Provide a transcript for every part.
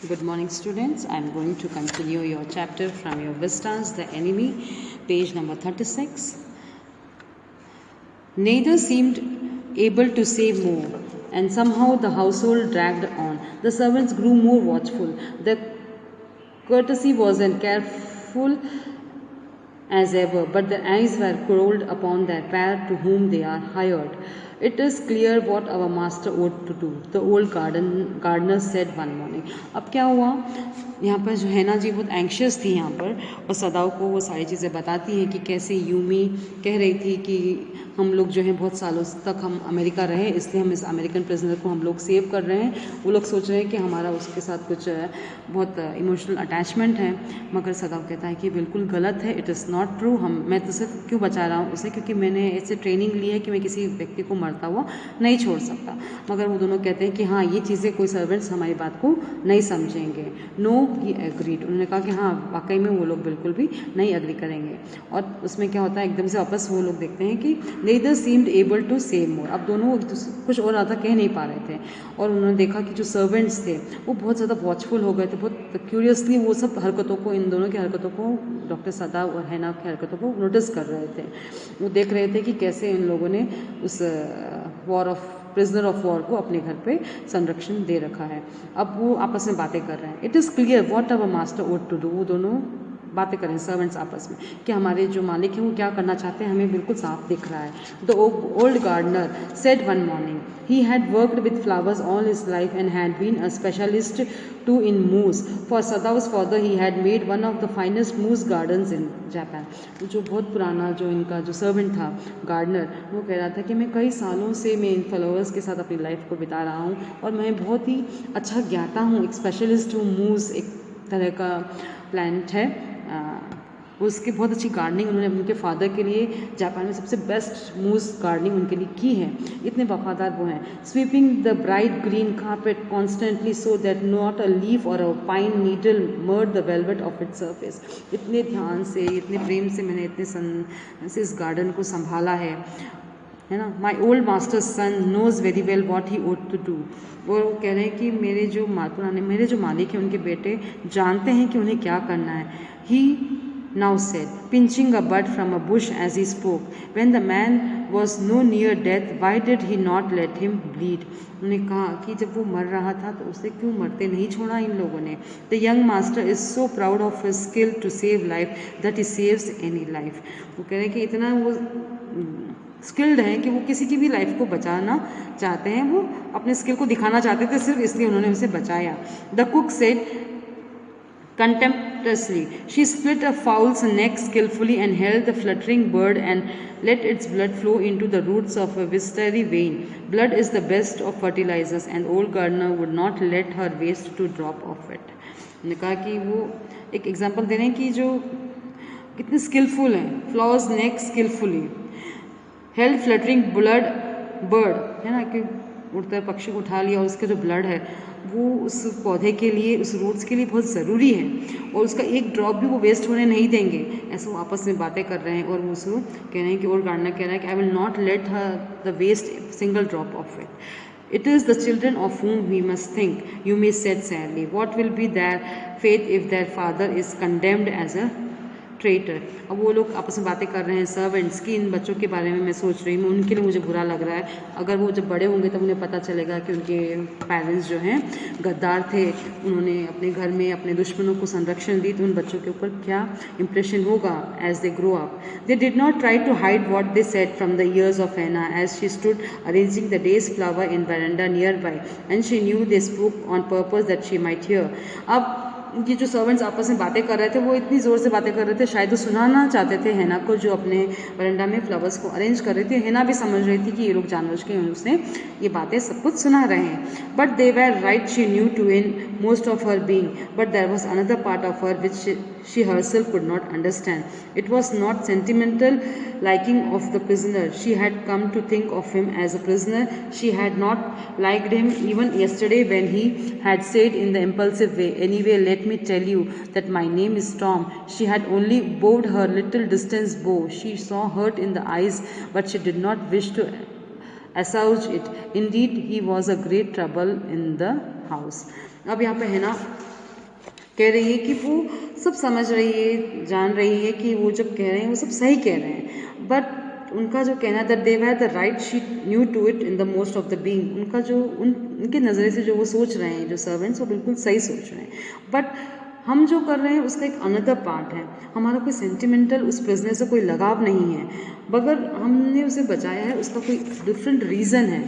Good morning, students. I am going to continue your chapter from your Vistas, the Enemy, page number 36. Neither seemed able to say more, and somehow the household dragged on. The servants grew more watchful. The courtesy was as careful as ever, but their eyes were cold upon their pair to whom they are hired. It is clear what our master ought to do, the old gardener said one morning. अब क्या हुआ, यहाँ पर जो है ना जी बहुत anxious थी यहाँ पर, और सदाओं को वो सारी चीज़ें बताती हैं कि कैसे यूमी कह रही थी कि हम लोग जो है बहुत सालों तक हम अमेरिका रहे, इसलिए हम इस अमेरिकन प्रिजनर को हम लोग सेव कर रहे हैं। वो लोग सोच रहे हैं कि हमारा उसके साथ कुछ बहुत इमोशनल अटैचमेंट है, मगर सदाव कहता है कि बिल्कुल गलत है, इट इज़ नॉट ट्रू। मैं तो सिर्फ क्यों बचा रहा हूँ उसे, क्योंकि मैंने ऐसे ट्रेनिंग ली है कि मैं किसी व्यक्ति को मरता हुआ नहीं छोड़ सकता। मगर वो दोनों कहते हैं कि हाँ, ये चीज़ें कोई सर्वेंट्स हमारी बात को नहीं समझेंगे। नो, ही एग्रीड। उन्होंने कहा कि हाँ, वाकई में वो लोग बिल्कुल भी नहीं एग्री करेंगे। और उसमें क्या होता है, एकदम से वापस वो लोग देखते हैं कि neither seemed able to say more। अब दोनों कुछ और ज़्यादा कह नहीं पा रहे थे, और उन्होंने देखा कि जो सर्वेंट्स थे वो बहुत ज़्यादा वॉचफुल हो गए थे, बहुत क्यूरियसली वो सब हरकतों को, इन दोनों की हरकतों को, डॉक्टर सदा और हैना की हरकतों को नोटिस कर रहे थे। वो देख रहे थे कि कैसे इन लोगों ने उस प्रिजनर ऑफ वॉर को अपने घर पे संरक्षण दे रखा है। अब वो आपस में बातें कर रहे हैं। It is clear what our master would to do. वो दोनों बातें करें सर्वेंट्स आपस में कि हमारे जो मालिक हैं वो क्या करना चाहते हैं, हमें बिल्कुल साफ दिख रहा है। The old gardener said one morning he had worked with flowers all his life and had been a specialist too in moose. For Sadao's father he had made one of the finest moose gardens in Japan. जो बहुत पुराना जो इनका जो servant था gardener, वो कह रहा था कि मैं कई सालों से मैं इन फ्लावर्स के साथ अपनी लाइफ को बिता रहा हूँ, और मैं बहुत ही अच्छा ज्ञाता हूँ, एक स्पेशलिस्ट हूँ। मूस एक तरह का प्लांट है, उसकी बहुत अच्छी गार्डनिंग उन्होंने उनके फादर के लिए जापान में सबसे बेस्ट मूस गार्डनिंग उनके लिए की है। इतने वफादार वो हैं। Sweeping the bright green carpet constantly so that not a leaf or a pine needle marred the velvet of its surface. इतने ध्यान से, इतने प्रेम से मैंने इतने इस गार्डन को संभाला है ना। My old master son knows very well what he ought to do. वो कह रहे हैं कि मेरे जो मालिक हैं उनके बेटे जानते हैं कि उन्हें क्या करना है। ही now said, pinching a bud from a bush as he spoke, when the man was no near death, why did he not let him bleed? उन्होंने कहा कि जब वो मर रहा था तो उसे क्यों मरते नहीं छोड़ा इन लोगों ने। The young master is so proud of his skill to save life that he saves any life। वो कह रहे हैं कि इतना वो स्किल्ड है कि वो किसी की भी लाइफ को बचाना चाहते हैं, वो अपने स्किल को दिखाना चाहते थे, सिर्फ इसलिए उन्होंने उसे बचाया। The cook said contemptuously. She split a fowl's neck skillfully and held the fluttering bird and let its blood flow into the roots of a wistery vein. Blood is the best of fertilizers and old gardener would not let her waste to drop of it. उन्होंने कहा कि वो एक example दे रहे हैं कि जो कितने स्किलफुल हैं। Flowers neck skilfully, held fluttering blood bird, है ना, कि उड़ते पक्षी को उठा लिया, उसके जो ब्लड है वो उस पौधे के लिए, उस रूट्स के लिए बहुत ज़रूरी है, और उसका एक ड्रॉप भी वो वेस्ट होने नहीं देंगे। ऐसे वो आपस में बातें कर रहे हैं, और वो उसको कह रहे हैं कि और गार्डनर कह रहा है कि I will not let her the waste single drop of it. It is the children of whom we must think, you may said sadly. What will be their fate if their father is condemned as a traitor. अब वो लोग आपस में बातें कर रहे हैं servants की, इन बच्चों के बारे में मैं सोच रही हूँ, उनके लिए मुझे बुरा लग रहा है। अगर वो जब बड़े होंगे तब उन्हें पता चलेगा कि उनके पेरेंट्स जो हैं गद्दार थे, उन्होंने अपने घर में अपने दुश्मनों को संरक्षण दी, तो उन बच्चों के ऊपर क्या इंप्रेशन होगा as they grow up. They did not try to hide what they said from the ears of Hannah as she stood arranging the day's flower in veranda nearby, and she knew they spoke on purpose that she might hear. अब ये जो servants आपस में बातें कर रहे थे, वो इतनी ज़ोर से बातें कर रहे थे, शायद वो सुनाना चाहते थे हैना को, जो अपने वरांडा में फ्लावर्स को अरेंज कर रही थी। हैना भी समझ रही थी कि ये लोग जानबूझ के उसने ये बातें सब कुछ सुना रहे हैं। But they were right, she knew too in most of her being, but there was another part of her which she herself could not understand. It was not sentimental liking of the prisoner. She had come to think of him as a prisoner. She had not liked him even yesterday when he had said in the impulsive way, anyway, let me tell you that my name is Tom. She had only bowed her little distance bow. She saw hurt in the eyes, but she did not wish to assuage it. Indeed, he was a great trouble in the house. अब यहाँ पे है ना कह रही है कि वो सब समझ रही है, जान रही है कि वो जब कह रहे हैं वो सब सही कह रहे हैं, बट उनका जो कहना that they have the right, she knew to it in the most of the being, उनका जो उनके नज़रिए से जो वो सोच रहे हैं जो सर्वेंट्स, वो बिल्कुल सही सोच रहे हैं, बट हम जो कर रहे हैं उसका एक अनदर पार्ट है। हमारा कोई सेंटिमेंटल उस प्रिजनर से कोई लगाव नहीं है, मगर हमने उसे बचाया है, उसका कोई डिफरेंट रीज़न है,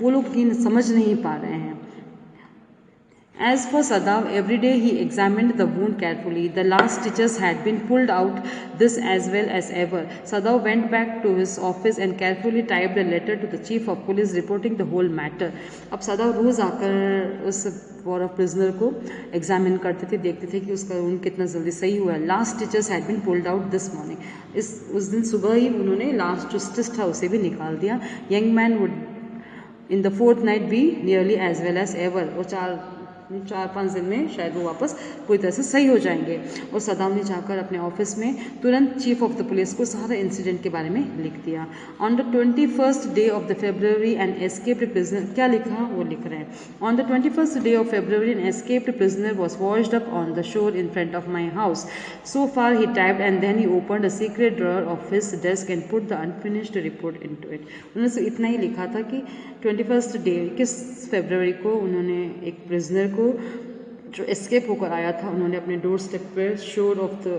वो लोग ये समझ नहीं पा रहे हैं। As for Sadav, every day he examined the wound carefully. The last stitches had been pulled out, this as well as ever. Sadav went back to his office and carefully typed a letter to the chief of police reporting the whole matter. अब सदाव रोज आकर उस war of prisoner को examine करते थे, देखते थे कि उसका वुंड कितना जल्दी सही हुआ है। Last stitches had been pulled out this morning, उस दिन सुबह ही उन्होंने लास्ट जो स्टिच था उसे भी निकाल दिया। Young man would in the fourth night be nearly as well as ever, वो 4-5 दिन में शायद वो वापस पूरी तरह से सही हो जाएंगे। और सदाम ने जाकर अपने ऑफिस में तुरंत चीफ ऑफ द पुलिस को सारा इंसिडेंट के बारे में लिख दिया। On the 21st day of the February an escaped prisoner, क्या लिखा वो लिख रहे हैं, on the 21st day of February an escaped prisoner was washed up on the shore in front of my house, so far he typed and then he opened a secret drawer of his desk and put the unfinished report into it. उन्होंने सिर्फ इतना ही लिखा था कि 21st day 21 फरवरी को उन्होंने एक prisoner को जो एस्केप होकर आया था, उन्होंने अपने डोर स्टेप पर शोर of the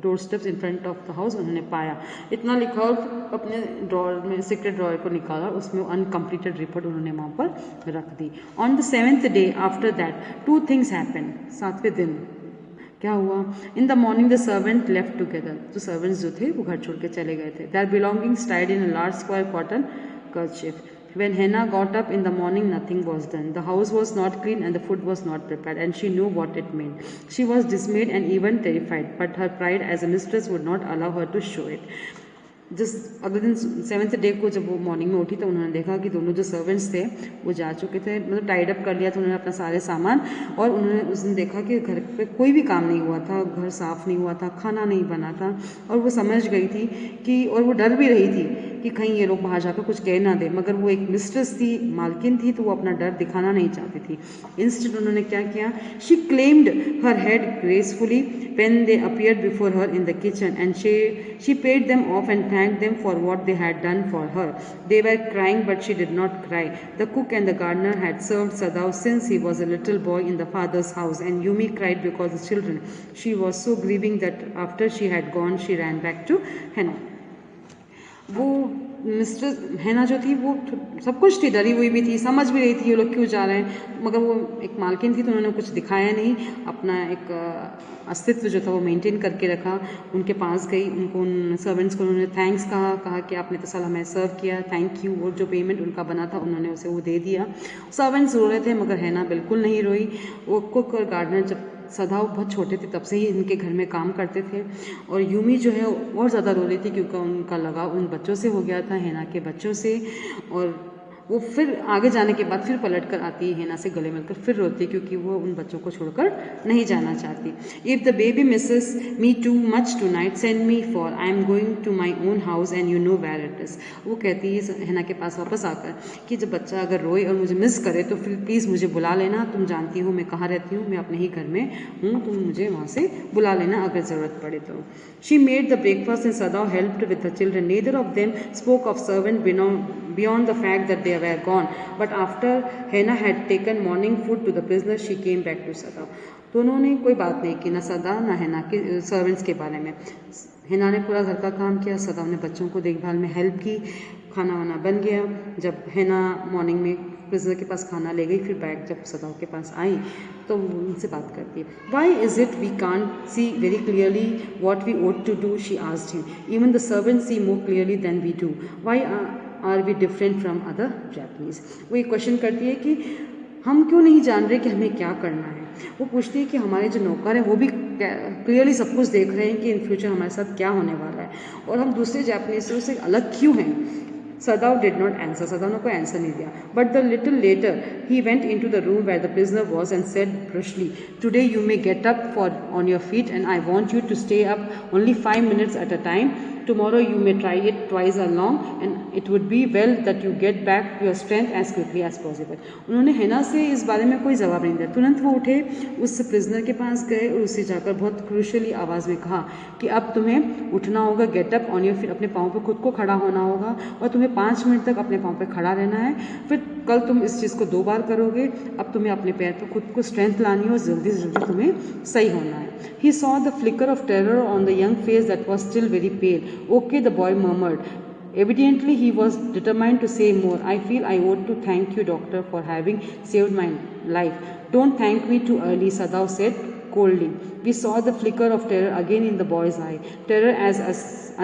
door steps in front of the house उन्होंने पाया, इतना लिखा और अपने ड्रॉअर में सीक्रेट ड्रॉअर को निकाला, उसमें अनकम्प्लीटेड रिपोर्ट उन्होंने वहाँ पर रख दी। On the 7th day after that 2 things happen, 7वें दिन क्या हुआ, in the morning the servant left together, तो सर्वेंट्स जो थे वो घर छोड़ के चले गए थे। Their belongings tied in a large square cotton kerchief. When Hannah got up in the morning, nothing was done. The house was not clean and the food was not prepared, and she knew what it meant. She was dismayed and even terrified, but her pride as a mistress would not allow her to show it. जिस अगले दिन 7th day को जब वो morning में उठी तो उन्होंने देखा कि दोनों जो सर्वेंट्स थे वो जा चुके थे, मतलब टाइड अप कर लिया था उन्होंने अपना सारे सामान, और उन्होंने उस दिन देखा कि घर पे कोई भी काम नहीं हुआ था, घर साफ नहीं हुआ था, खाना नहीं बना था, और वो समझ गई थी कि, और वो डर भी रही थी कि कहीं ये लोग बाहर जाकर कुछ कह ना दे, मगर वो एक मिस्ट्रेस थी, मालकिन थी, तो वो अपना डर दिखाना नहीं चाहती थी। इंस्टेड उन्होंने क्या किया, she claimed her head gracefully when they appeared before her in the kitchen, and she paid them off and thanked them for what they had done for her. They were crying, but she did not cry. The cook and the gardener had served Sadav since he was a little boy in the father's house, and Yumi cried because the children. She was so grieving that after she had gone, she ran back to Hannah. वो mister हैना जो थी वो सब कुछ थी, डरी हुई भी थी, समझ भी रही थी ये लोग क्यों जा रहे हैं, मगर वो एक मालकिन थी तो उन्होंने कुछ दिखाया नहीं, अपना एक अस्तित्व जो था वो मेंटेन करके रखा। उनके पास गई, उनको उन सर्वेंट्स को उन्होंने थैंक्स कहा कि आपने तो साल हमें सर्व किया, थैंक यू, और जो पेमेंट उनका बना था उन्होंने उसे वो दे दिया। सर्वेंट्स रो रहे थे मगर हैना बिल्कुल नहीं रोई। वो कुक और गार्डनर जब सदाव बहुत छोटे थे तब से ही इनके घर में काम करते थे, और यूमी जो है और ज़्यादा रो रही थी क्योंकि उनका लगाव उन बच्चों से हो गया था, हैना के बच्चों से, और वो फिर आगे जाने के बाद फिर पलट कर आती है हैना से गले मिलकर फिर रोती है क्योंकि वो उन बच्चों को छोड़कर नहीं जाना चाहती। If the baby misses me too much tonight send me for I am going to my own house and you know where it is. वो कहती है हैना के पास वापस आकर कि जब बच्चा अगर रोए और मुझे मिस करे तो फिर प्लीज़ मुझे बुला लेना, तुम जानती हो मैं कहाँ रहती हूँ, मैं अपने ही घर में हूँ, तुम मुझे वहाँ से बुला लेना अगर ज़रूरत पड़े तो। She made the breakfast and Sadao helped with the children. Neither of them spoke of servant beyond the fact that they were gone, but after Hannah had taken morning food to the prisoner, she came back to Sadav. दोनों ने कोई बात नहीं की, ना सदाव ना हैना के सर्वेंट्स के बारे में। हैना ने पूरा घर का काम किया, सदाव ने बच्चों को देखभाल में हेल्प की, खाना वाना बन गया। जब हैना मॉर्निंग में प्रिजनर के पास खाना ले गई, फिर बैग जब सदाव के पास आई तो उनसे बात करती है। Why is it we can't see very clearly what we ought to do, she asked him. Even the servants see more clearly than we do. Why are we different from other Japanese. वो ये question करती है कि हम क्यों नहीं जान रहे कि हमें क्या करना है। वो पूछती है कि हमारे जो नौकर हैं वो भी क्लियरली सब कुछ देख रहे हैं कि इन फ्यूचर हमारे साथ क्या होने वाला है, और हम दूसरे जापानीज से अलग क्यों हैं। Sadav did not answer. Sadav ने कोई आंसर नहीं दिया. But the little later, he went into the room where the prisoner was and said brusquely, "Today you may get up on your feet, and I want you to stay up only 5 minutes at a time. Tomorrow you may try it twice along and it would be well that you get back your strength as quickly as possible. उन्होंने हैना से इस बारे में कोई जवाब नहीं दिया। तुरंत वो उठे, उस प्रिजनर के पास गए और उससे जाकर बहुत क्रूशली आवाज़ में कहा कि अब तुम्हें उठना होगा, get up on your feet, अपने पाँव पे खुद को खड़ा होना होगा और तुम्हें 5 मिनट तक अपने पाँव पे खड़ा रहना है। फिर कल तुम इस चीज़ को 2 बार करोगे। अब तुम्हें अपने पैर पे खुद को स्ट्रेंथ लानी है और जल्दी से जल्दी तुम्हें सही होना है। He saw the flicker of terror on the young face that was still very pale. Okay, the boy murmured. Evidently, he was determined to say more. I feel I ought to thank you, doctor, for having saved my life. Don't thank me too early, Sadao said coldly. We saw the flicker of terror again in the boy's eye. Terror as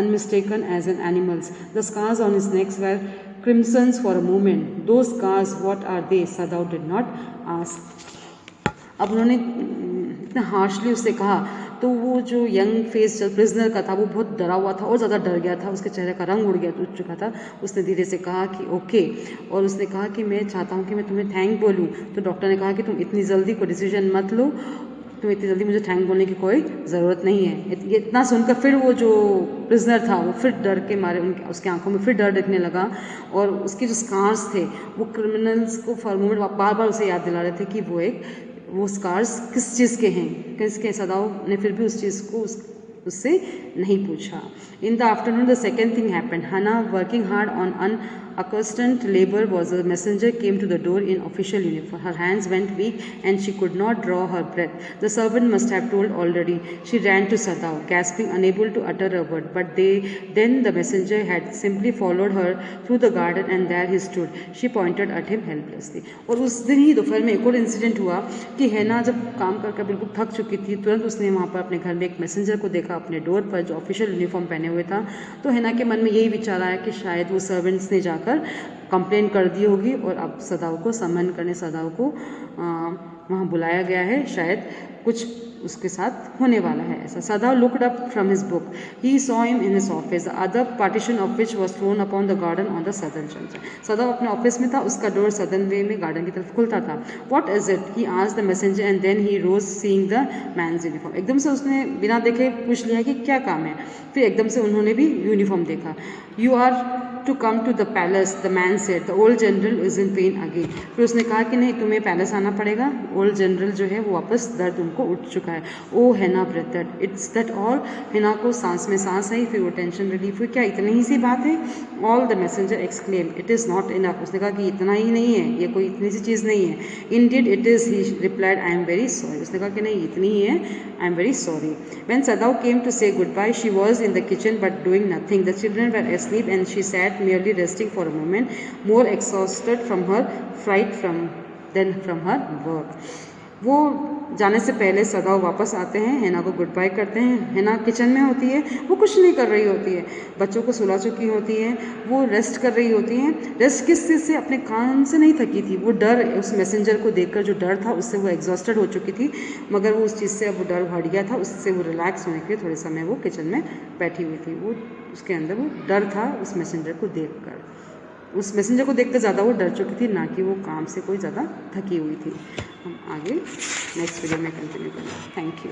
unmistaken as an animal's. The scars on his neck were crimsons for a moment. Those scars, what are they? Sadao did not ask. अब उन्होंने इतना harshly उससे कहा तो वो जो young face prisoner का था वो बहुत डरा हुआ था और ज़्यादा डर गया था, उसके चेहरे का रंग उड़ चुका था। उसने धीरे से कहा कि ओके, और उसने कहा कि मैं चाहता हूँ कि मैं तुम्हें थैंक बोलूँ। तो डॉक्टर ने कहा कि तुम इतनी जल्दी कोई डिसीजन मत लो, तुम इतनी जल्दी मुझे थैंक बोलने की कोई ज़रूरत नहीं है। ये इतना सुनकर फिर वो जो प्रिजनर था वो फिर डर के मारे उसके आंखों में फिर डर दिखने लगा और उसके जो स्कार्स थे वो क्रिमिनल्स को फॉर मोमेंट बार बार उसे याद दिला रहे थे कि वो स्कार्स किस चीज़ के हैं, किसके। सदाओ ने फिर भी उस चीज़ को उससे नहीं पूछा। In the afternoon the second thing happened. Hannah, working hard on unaccustomed labor, was a messenger came to the door in official uniform. Her hands went weak and she could not draw her breath. The servant must have told already. She ran to Sadao, gasping, unable to utter a word. But then the messenger had simply followed her through the garden and there he stood. She pointed at him helplessly. और उस दिन ही दोपहर में एक और incident हुआ कि हैना जब काम करके बिल्कुल थक चुकी थी, तुरंत उसने वहाँ पर अपने घर में एक मैसेंजर को देखा अपने डोर पर जो ऑफिशियल यूनिफॉर्म पहने हुए था। तो हैना के मन में यही विचार आया कि शायद वो सर्वेंट्स ने जाकर कंप्लेन कर दी होगी और अब सदाओ को समन करने सदाओ को वहाँ बुलाया गया है, शायद कुछ उसके साथ होने वाला है ऐसा। Sadao looked up from his book. He saw him in his office, the other partition of which was thrown upon the garden on the southern side. Sadao अपने ऑफिस में था, उसका डोर सदर्न वे में गार्डन की तरफ खुलता था। What is it? He asked the messenger and then he rose seeing the man's uniform. एकदम से उसने बिना देखे पूछ लिया कि क्या काम है। फिर एकदम से उन्होंने भी यूनिफॉर्म देखा। You are to come to the palace, the man said. The old general is in pain again. फिर उसने कहा कि नहीं, तुम्हें पैलेस आना पड़ेगा, ओल्ड जनरल जो है वो वापस दर्द उनको उठ चुका है। ओ हैना ब्रेथड, इट्स दैट ऑल? हैना को सांस में सांस आई, फिर वो टेंशन रिलीफ हुई। क्या इतनी ही सी बात है? All the messenger exclaim, it is not enough. उसने कहा कि इतना ही नहीं है, ये कोई इतनी सी चीज़ नहीं है। Indeed it is, he replied, I am very sorry. उसने कहा कि नहीं, इतनी ही है, I am very sorry. When Sadao came to say goodbye, she was in the kitchen but doing nothing. The children were asleep and she sat merely resting for a moment, more exhausted from her fright than from her work. वो जाने से पहले सदाओ वापस आते हैं, हैना को good bye करते हैं। हैना किचन में होती है, वो कुछ नहीं कर रही होती है, बच्चों को सुला चुकी होती है, वो रेस्ट कर रही होती हैं। रेस्ट किस चीज़ से? अपने काम से नहीं थकी थी, वो डर, उस मैसेंजर को देखकर जो डर था उससे वो एग्जॉस्टेड हो चुकी थी, मगर वो उस चीज़ से अब वो डर हट गया था, उससे वो रिलैक्स होने के लिए थोड़े समय वो किचन में बैठी हुई थी। वो उसके अंदर वो डर था उस मैसेंजर को देखकर, उस मैसेंजर को देखकर ज़्यादा वो डर चुकी थी, ना कि वो काम से कोई ज़्यादा थकी हुई थी। हम आगे नेक्स्ट वीडियो में कंटिन्यू करेंगे। Thank you.